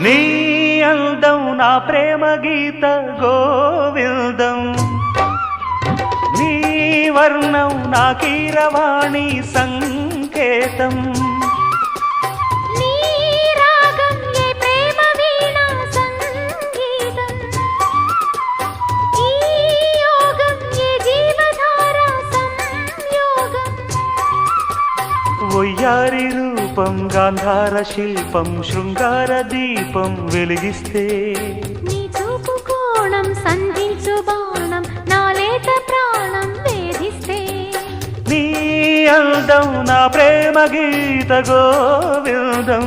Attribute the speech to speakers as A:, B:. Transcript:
A: నీ అందం నా ప్రేమ గీత గోవిందం, నీ వర్ణం నా కీరవాణి సంకేతం.
B: నీ రాగం ఏ ప్రేమ వీణా సంగీతం, ఈ యోగం ఏ జీవధార సంయోగం.
A: వయ్యారి రూపం గాంధార శిల్పం శృంగార దీపం వెలిగిస్తే,
B: నీ చూపు కోణం సంధించు బాణం నా లేత ప్రాణం వేధిస్తే.
A: నీ అందం నా ప్రేమ గీత గోవిందం.